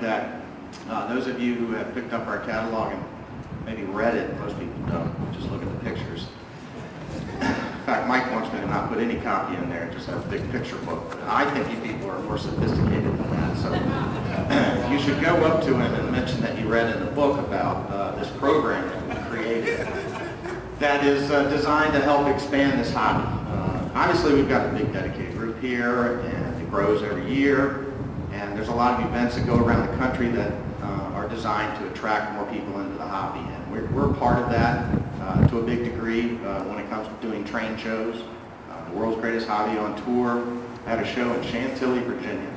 that those of you who have picked up our catalog and maybe read it, most people don't, just look at the pictures. In fact, Mike wants me to not put any copy in there, just have a big picture book. I think you people are more sophisticated than that, so you should go up to him and mention that you read in the book about this program that we created that is designed to help expand this hobby. Obviously, we've got a big dedicated group here, and it grows every year, and there's a lot of events that go around the country that are designed to attract more people into the hobby, and we're part of that to a big degree when it comes to doing train shows. The World's Greatest Hobby on Tour had a show in Chantilly, Virginia,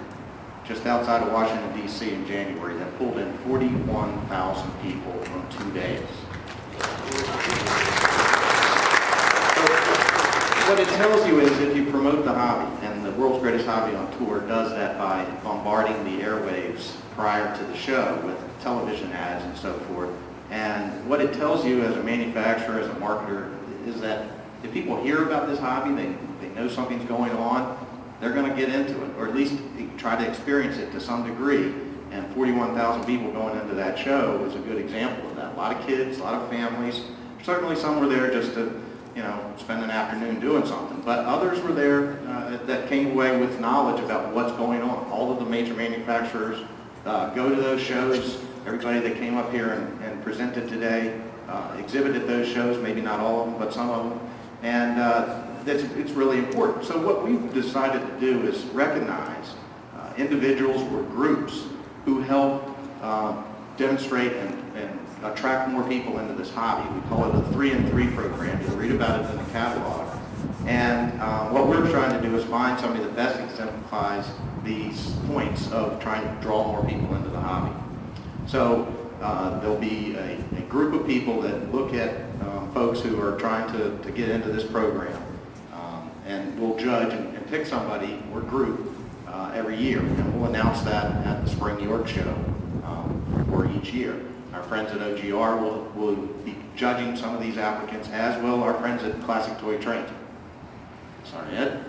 just outside of Washington, D.C. in January that pulled in 41,000 people on 2 days. What it tells you is if you promote the hobby, and the World's Greatest Hobby on Tour does that by bombarding the airwaves prior to the show with television ads and so forth. And what it tells you as a manufacturer, as a marketer, is that if people hear about this hobby, they know something's going on, they're going to get into it, or at least try to experience it to some degree. And 41,000 people going into that show was a good example of that. A lot of kids, a lot of families. Certainly some were there just to, spend an afternoon doing something. But others were there that came away with knowledge about what's going on. All of the major manufacturers go to those shows. Everybody that came up here and presented today exhibited those shows, maybe not all of them, but some of them. And it's really important. So what we've decided to do is recognize individuals or groups who help demonstrate and attract more people into this hobby. We call it a 3-in-3 program. You'll read about it in the catalog. And what we're trying to do is find somebody that best exemplifies these points of trying to draw more people into the hobby. So there'll be a group of people that look at folks who are trying to get into this program, and we'll judge and pick somebody or group every year, and we'll announce that at the Spring York show for each year. Our friends at OGR will be judging some of these applicants, as will our friends at Classic Toy Trains. Sorry, Ed.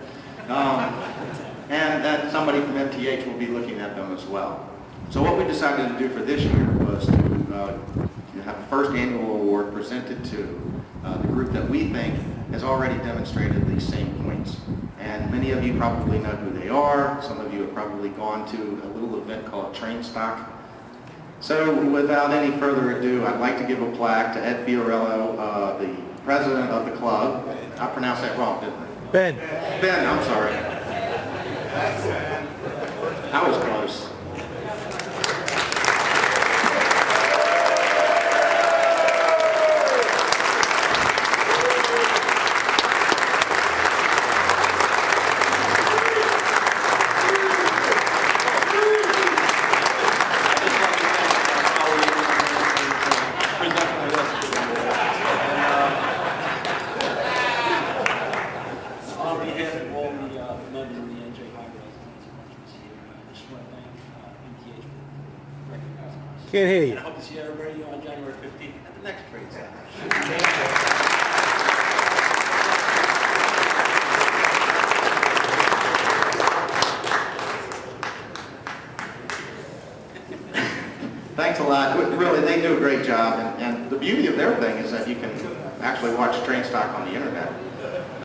And that somebody from MTH will be looking at them as well. So what we decided to do for this year was to have a first annual award presented to the group that we think has already demonstrated these same points. And many of you probably know who they are. Some of you have probably gone to a little event called Train Stock. So without any further ado, I'd like to give a plaque to Ed Fiorello, the president of the club. I pronounced that wrong, didn't I? Ben. Ben, I'm sorry. I was close. Can't hear you. I hope to see everybody on January 15th at the next trade center. Thanks a lot. Really, they do a great job, and the beauty of their thing is that you can actually watch Train Stock on the internet.